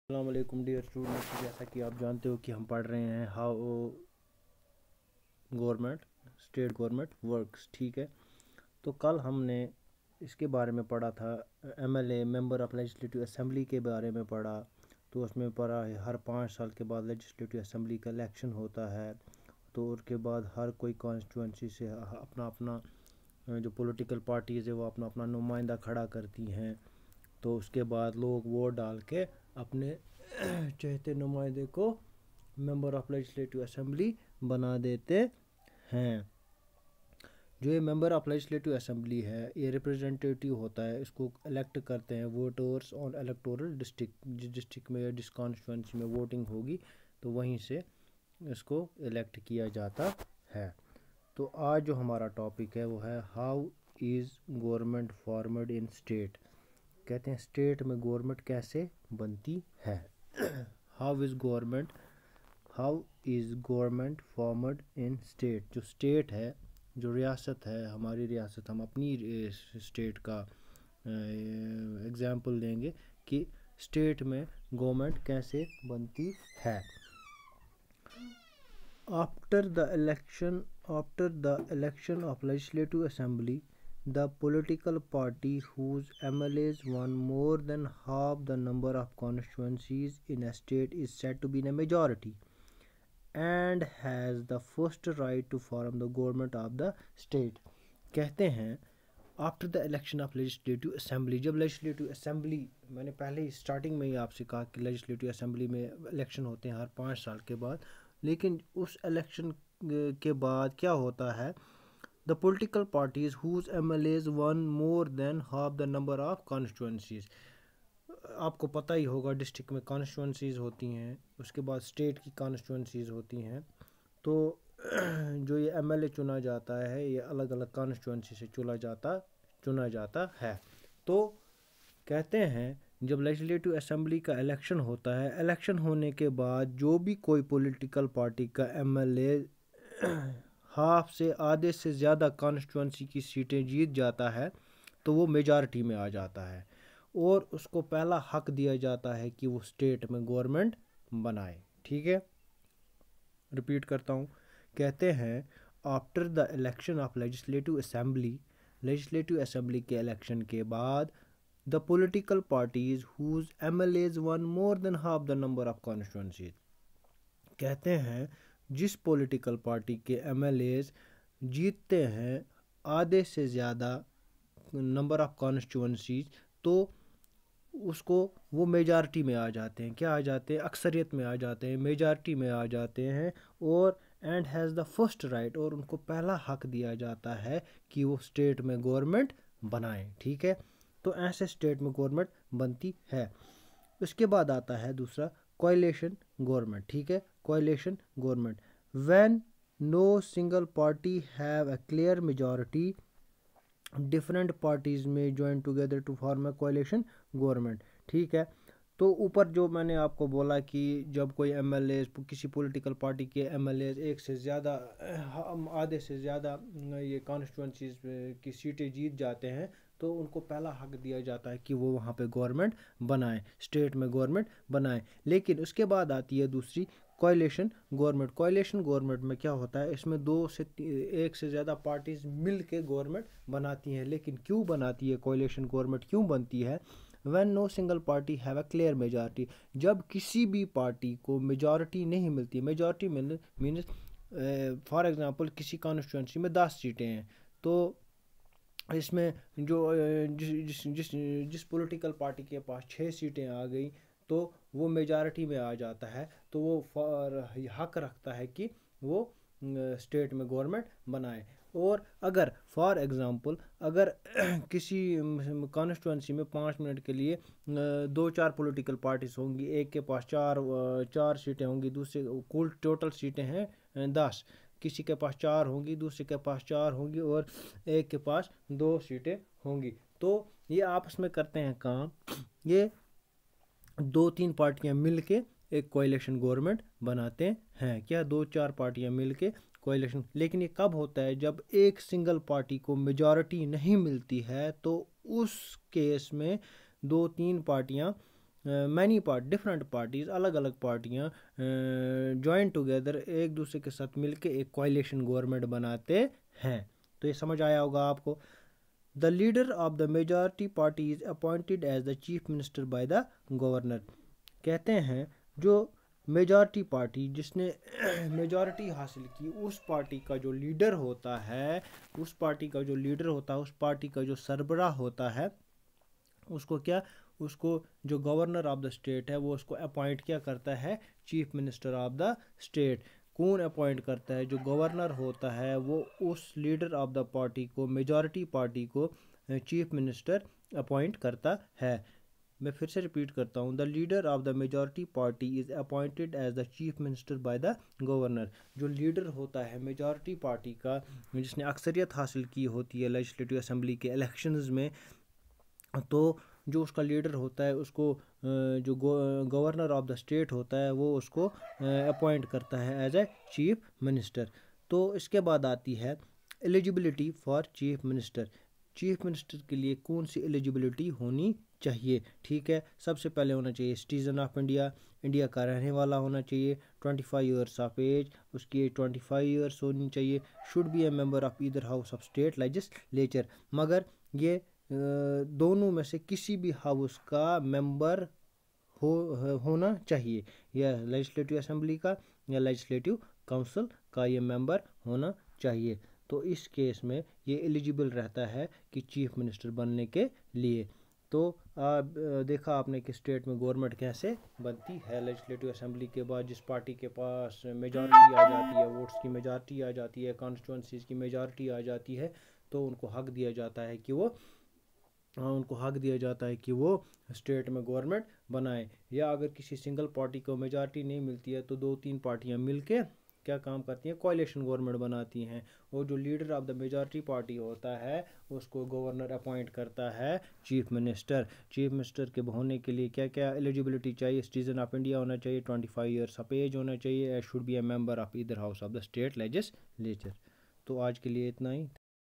अस्सलाम वालेकुम dear students. जैसा कि आप जानते हो कि हम पढ़ रहे हैं how government state government works. ठीक है, तो कल हमने इसके बारे में पढ़ा था, MLA member of legislative assembly के बारे में पढ़ा। तो उसमें पढ़ा है हर 5 साल के बाद लेजिस्लेटिव असेंबली का इलेक्शन होता है। तो उसके बाद हर कोई कॉन्स्टिट्यूंसी से अपना अपना जो पॉलिटिकल पार्टीज़ है वो अपना अपना नुमाइंदा खड़ा करती हैं। तो उसके बाद लोग वोट डाल के अपने चहेते नुमाइंदे को मेंबर ऑफ लेजिस्लेटिव असेंबली बना देते हैं। जो ये मेंबर ऑफ लेजिस्लेटिव असेंबली है ये रिप्रेजेंटेटिव होता है, इसको इलेक्ट करते हैं वोटर्स ऑन इलेक्टोरल डिस्ट्रिक्ट। जिस डिस्ट्रिक्ट में या जिस कॉन्स्टिट्यूंसी में वोटिंग होगी तो वहीं से इसको इलेक्ट किया जाता है। तो आज जो हमारा टॉपिक है वो है how is government formed in state. कहते हैं स्टेट में गवर्नमेंट कैसे बनती है। How is government formed in state. जो स्टेट है, जो रियासत है, हमारी रियासत, हम अपनी स्टेट का एग्जांपल देंगे कि स्टेट में गवर्नमेंट कैसे बनती है। After the election of legislative assembly, the political party whose MLAs won more than half the number of constituencies in a state is said to be in a majority and has the first right to form the government of the state। कहते हैं after the election of legislative assembly, जब legislative assembly, मैंने पहले ही starting में ही आपसे कहा कि legislative assembly में इलेक्शन होते हैं हर 5 साल के बाद, लेकिन उस इलेक्शन के बाद क्या होता है, the political parties whose MLAs won more than half the number of constituencies। आपको पता ही होगा डिस्ट्रिक्ट में कॉन्स्टिट्यूंसीज़ होती हैं, उसके बाद स्टेट की कॉन्स्टिट्यूंसीज़ होती हैं। तो जो ये एमएलए चुना जाता है ये अलग अलग कॉन्स्टिट्यूंसी से चुना जाता है। तो कहते हैं जब लेजिस्लेटिव असेंबली का इलेक्शन होता है, इलेक्शन होने के बाद जो भी कोई पॉलिटिकल पार्टी का एमएलए हाफ से आधे से ज़्यादा कॉन्स्टिट्यूंसी की सीटें जीत जाता है तो वो मेजॉरिटी में आ जाता है और उसको पहला हक दिया जाता है कि वो स्टेट में गवर्नमेंट बनाए। ठीक है, रिपीट करता हूँ। कहते हैं after the election of legislative assembly के इलेक्शन के बाद the political parties whose MLAs won more than half the number of constituencies. कहते हैं जिस पॉलिटिकल पार्टी के एमएलएज जीतते हैं आधे से ज़्यादा नंबर ऑफ कॉन्स्टिट्यूंसीज तो उसको वो मेजॉरिटी में आ जाते हैं। क्या आ जाते हैं? अक्सरियत में आ जाते हैं, मेजॉरिटी में आ जाते हैं। और and has the first right, और उनको पहला हक दिया जाता है कि वो स्टेट में गवर्नमेंट बनाएं। ठीक है, तो ऐसे स्टेट में गवर्नमेंट बनती है। उसके बाद आता है दूसरा कोएलिशन गवर्नमेंट। ठीक है, coalition government when no single party have a clear majority, different parties में join together to form a coalition government. ठीक है, तो ऊपर जो मैंने आपको बोला कि जब कोई एमएलए, किसी पॉलिटिकल पार्टी के एमएलए एक से ज़्यादा, आधे से ज़्यादा ये कॉन्स्टिट्यूंसीज की सीटें जीत जाते हैं तो उनको पहला हक दिया जाता है कि वो वहाँ पे गवर्नमेंट बनाएं, स्टेट में गवर्नमेंट बनाएं। लेकिन उसके बाद आती है दूसरी कोएलिशन गवर्नमेंट। कोएलिशन गवर्नमेंट में क्या होता है, इसमें एक से ज़्यादा पार्टीज मिल के गवर्नमेंट बनाती हैं। लेकिन क्यों बनाती है कोएलिशन गवर्नमेंट, क्यों बनती है? When no single party have a clear majority, जब किसी भी पार्टी को मेजॉरिटी नहीं मिलती। मेजॉरिटी मीन्स फॉर एग्जांपल किसी कॉन्स्टिट्यूंसी में 10 सीटें हैं तो इसमें जो जिस पॉलिटिकल पार्टी के पास 6 सीटें आ गई तो वो मेजॉरिटी में आ जाता है, तो वो हक रखता है कि वो स्टेट में गवर्नमेंट बनाए। और अगर फॉर एग्ज़ाम्पल अगर किसी कॉन्स्टिट्यूंसी में 5 मिनट के लिए 2-4 पॉलिटिकल पार्टीज होंगी, एक के पास चार सीटें होंगी, दूसरे कुल टोटल सीटें हैं 10, किसी के पास 4 होंगी, दूसरे के पास 4 होंगी और एक के पास 2 सीटें होंगी, तो ये आपस में करते हैं काम। ये 2-3 पार्टियां मिलके एक कोएलिशन गवर्नमेंट बनाते हैं। क्या 2-4 पार्टियां मिलके कोएलिशन। लेकिन ये कब होता है? जब एक सिंगल पार्टी को मेजॉरिटी नहीं मिलती है, तो उस केस में 2-3 पार्टियां मैनी डिफरेंट पार्टीज़, अलग अलग पार्टियाँ जॉइन टुगेदर एक दूसरे के साथ मिलके एक कोalition गवर्नमेंट बनाते हैं। तो ये समझ आया होगा आपको। The leader of the majority party is appointed as the chief minister by the governor. कहते हैं जो मेजॉरिटी पार्टी जिसने मेजॉरिटी हासिल की, उस पार्टी का जो लीडर होता है, उस पार्टी का जो लीडर होता है, उस पार्टी का जो सरबराह होता है, उसको क्या, उसको जो गवर्नर ऑफ द स्टेट है वो उसको अपॉइंट क्या करता है, chief minister of the state. कौन अपॉइंट करता है, जो गवर्नर होता है वो उस लीडर ऑफ द पार्टी को, मेजॉरिटी पार्टी को चीफ मिनिस्टर अपॉइंट करता है। मैं फिर से रिपीट करता हूँ, the leader of the majority party is appointed as the chief minister by the governor. जो लीडर होता है मेजॉरिटी पार्टी का, जिसने अक्सरियत हासिल की होती है लेजिस्लेटिव असेंबली के इलेक्शंस में, तो जो उसका लीडर होता है उसको जो गवर्नर ऑफ द स्टेट होता है वो उसको अपॉइंट करता है एज ए चीफ मिनिस्टर। तो इसके बाद आती है eligibility for chief minister. Chief minister के लिए कौन सी एलिजिबिलिटी होनी चाहिए? ठीक है, सबसे पहले होना चाहिए सिटीज़न ऑफ इंडिया, इंडिया का रहने वाला होना चाहिए, 25 ईयर्स ऑफ एज, उसकी एज 25 ईयर्स होनी चाहिए, should be A member of either house of state legislature. मगर ये दोनों में से किसी भी हाउस का मेंबर होना चाहिए, या लेजिस्लेटिव असेंबली का या लेजिस्लेटिव काउंसिल का ये मेंबर होना चाहिए। तो इस केस में ये एलिजिबल रहता है कि चीफ मिनिस्टर बनने के लिए। तो देखा आपने कि स्टेट में गवर्नमेंट कैसे बनती है। लेजिस्लेटिव असेंबली के बाद जिस पार्टी के पास मेजॉरिटी आ जाती है, वोट्स की मेजॉरिटी आ जाती है, कॉन्स्टिट्यूंसीज की मेजॉरिटी आ जाती है, तो उनको हक दिया जाता है कि वो स्टेट में गवर्नमेंट बनाए। या अगर किसी सिंगल पार्टी को मेजॉरिटी नहीं मिलती है तो 2-3 पार्टियां मिलके क्या काम करती हैं, कोalition गवर्नमेंट बनाती हैं। और जो leader of the majority party होता है उसको गवर्नर अपॉइंट करता है चीफ मिनिस्टर। चीफ मिनिस्टर के होने के लिए क्या क्या एलिजिबिलिटी चाहिए? सिटीजन ऑफ इंडिया होना चाहिए, 25 ईयर्स ऑफ एज होना चाहिए, should be A member of either house of the state legislature. तो आज के लिए इतना ही।